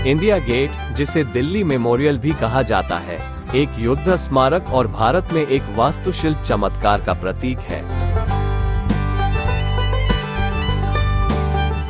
India gate, जिसे Delhi memorial भी कहा जाता है, एक युद्ध स्मारक और भारत में एक वास्तुशिल्प चमत्कार का प्रतीक है।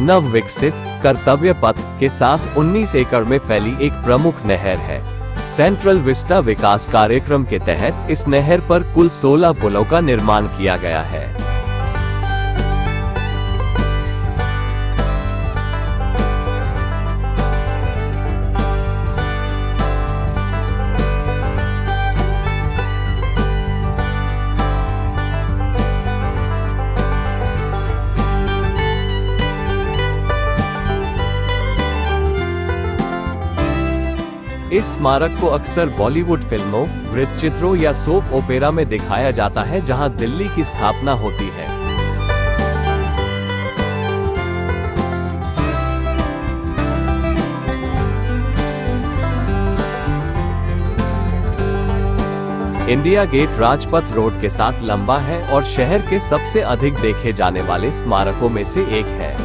नवविकसित कर्तव्य पथ के साथ 19 एकड़ में फैली एक प्रमुख नहर है। सेंट्रल विस्टा विकास कार्यक्रम के तहत इस नहर पर कुल 16 पुलों का निर्माण किया गया है। इस स्मारक को अक्सर बॉलीवुड फिल्मों, वृत्तचित्रों या सोप ओपेरा में दिखाया जाता है, जहां दिल्ली की स्थापना होती है। इंडिया गेट राजपथ रोड के साथ लंबा है और शहर के सबसे अधिक देखे जाने वाले स्मारकों में से एक है।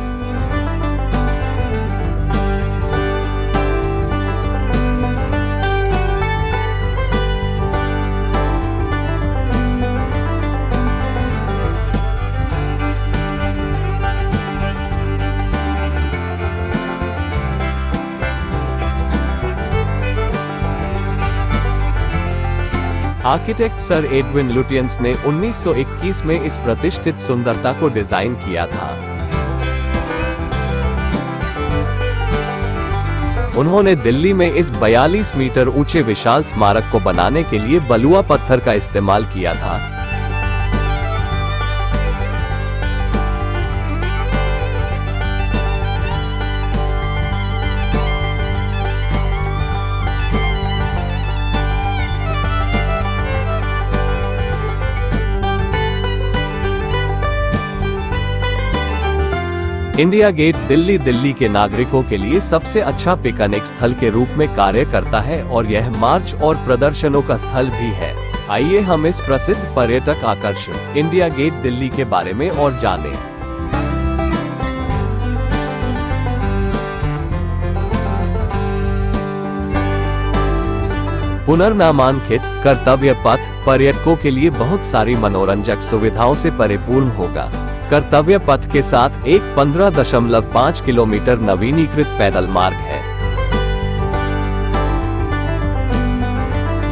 आर्किटेक्ट सर एडविन लुटियंस ने 1921 में इस प्रतिष्ठित सुंदरता को डिजाइन किया था। उन्होंने दिल्ली में इस 42 मीटर ऊंचे विशाल स्मारक को बनाने के लिए बलुआ पत्थर का इस्तेमाल किया था। इंडिया गेट दिल्ली के नागरिकों के लिए सबसे अच्छा पिकनिक स्थल के रूप में कार्य करता है और यह मार्च और प्रदर्शनों का स्थल भी है। आइए हम इस प्रसिद्ध पर्यटक आकर्षण इंडिया गेट दिल्ली के बारे में और जानें। पुनर्नामांकित कर्तव्य पथ पर्यटकों के लिए बहुत सारी मनोरंजक सुविधाओं से परिपूर्ण होगा। कर्तव्य पथ के साथ एक 15.5 किलोमीटर नवीनीकृत पैदल मार्ग है।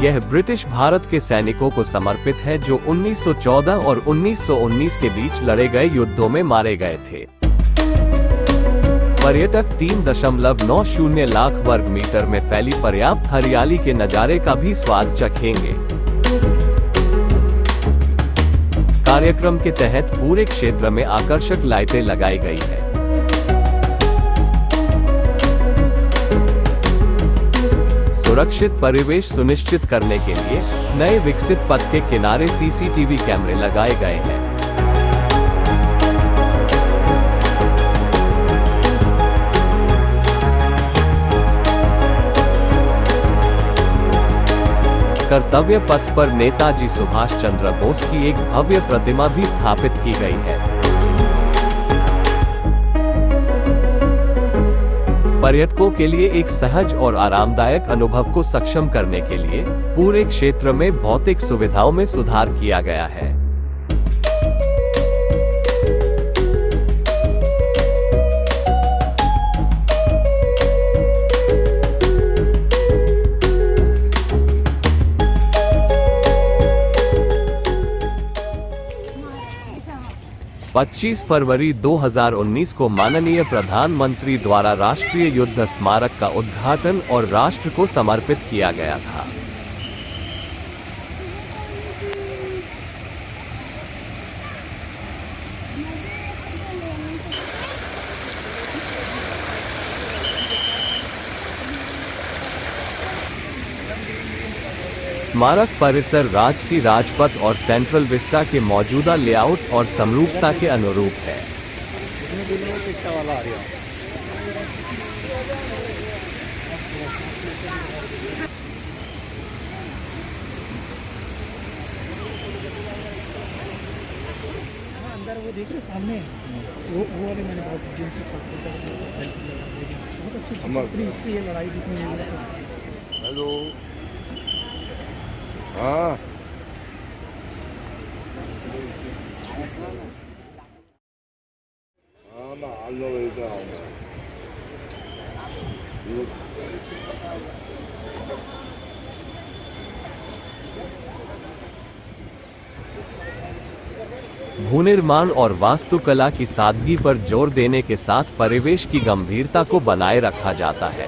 यह ब्रिटिश भारत के सैनिकों को समर्पित है जो 1914 और 1919 के बीच लड़े गए युद्धों में मारे गए थे। पर्यटक 3.90 लाख वर्ग मीटर में फैली पर्याप्त हरियाली के नजारे का भी स्वाद चखेंगे। कार्यक्रम के तहत पूरे क्षेत्र में आकर्षक लाइटें लगाई गई है। सुरक्षित परिवेश सुनिश्चित करने के लिए नए विकसित पथ के किनारे सीसीटीवी कैमरे लगाए गए हैं। कर्तव्य पथ पर नेताजी सुभाष चंद्र बोस की एक भव्य प्रतिमा भी स्थापित की गई है। पर्यटकों के लिए एक सहज और आरामदायक अनुभव को सक्षम करने के लिए पूरे क्षेत्र में भौतिक सुविधाओं में सुधार किया गया है। पच्चीस फरवरी 2019 को माननीय प्रधानमंत्री द्वारा राष्ट्रीय युद्ध स्मारक का उद्घाटन और राष्ट्र को समर्पित किया गया था। स्मारक परिसर राजसी राजपथ और सेंट्रल विस्टा के मौजूदा लेआउट और समरूपता के अनुरूप है। अंदर वो देख रहे सामने वो वाले मैंने बहुत दिन से इसकी ये लड़ाई जितनी है। हेलो। हाँ हाँ मैं हाल में वही का आऊँगा। भूनिर्माण और वास्तुकला की सादगी पर जोर देने के साथ परिवेश की गंभीरता को बनाए रखा जाता है।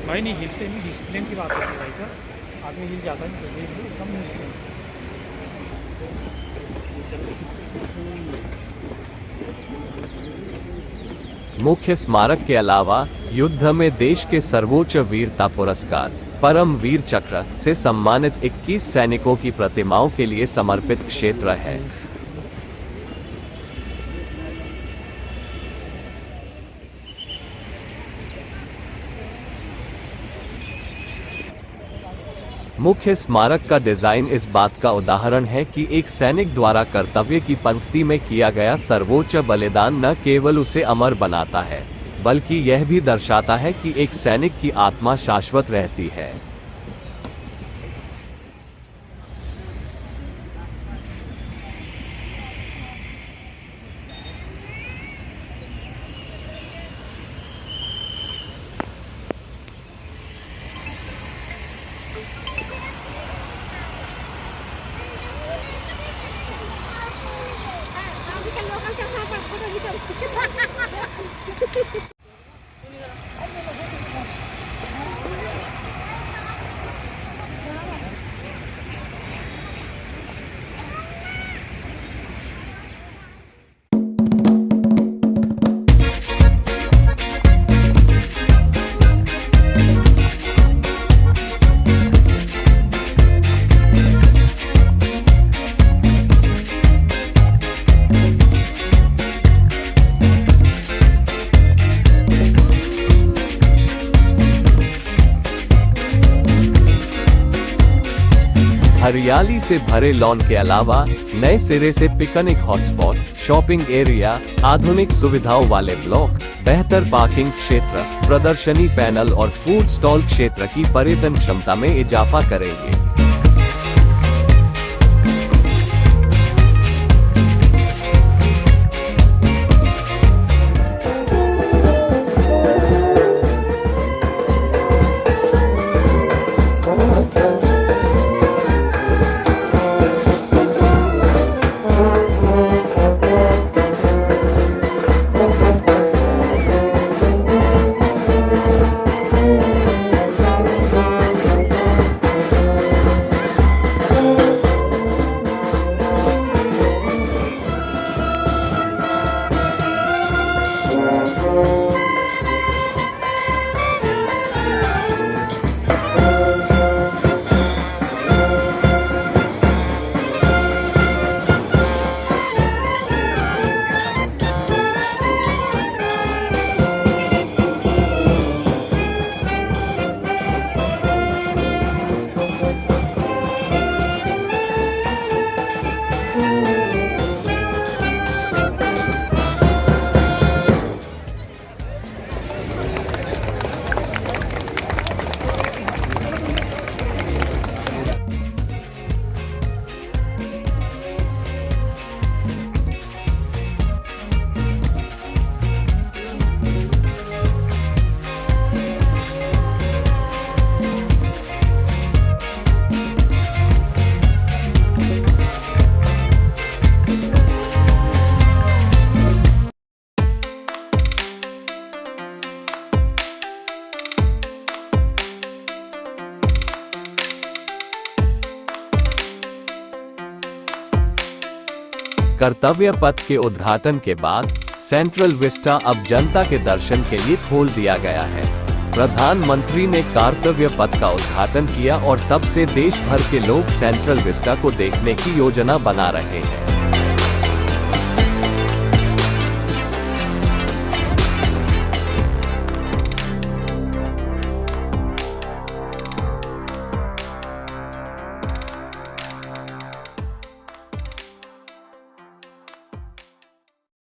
भाई नहीं हिलते, नहीं डिसिप्लिन की बात होती है भाई साहब। आदमी हिल जाता है तो एकदम मुश्किल। मुख्य स्मारक के अलावा युद्ध में देश के सर्वोच्च वीरता पुरस्कार परम वीर चक्र से सम्मानित 21 सैनिकों की प्रतिमाओं के लिए समर्पित क्षेत्र है। मुख्य स्मारक का डिजाइन इस बात का उदाहरण है कि एक सैनिक द्वारा कर्तव्य की पंक्ति में किया गया सर्वोच्च बलिदान न केवल उसे अमर बनाता है, बल्कि यह भी दर्शाता है कि एक सैनिक की आत्मा शाश्वत रहती है। हरियाली से भरे लॉन के अलावा नए सिरे से पिकनिक हॉटस्पॉट, शॉपिंग एरिया, आधुनिक सुविधाओं वाले ब्लॉक, बेहतर पार्किंग क्षेत्र, प्रदर्शनी पैनल और फूड स्टॉल क्षेत्र की पर्यटन क्षमता में इजाफा करेंगे। कर्तव्य पथ के उद्घाटन के बाद सेंट्रल विस्टा अब जनता के दर्शन के लिए खोल दिया गया है। प्रधानमंत्री ने कर्तव्य पथ का उद्घाटन किया और तब से देश भर के लोग सेंट्रल विस्टा को देखने की योजना बना रहे हैं।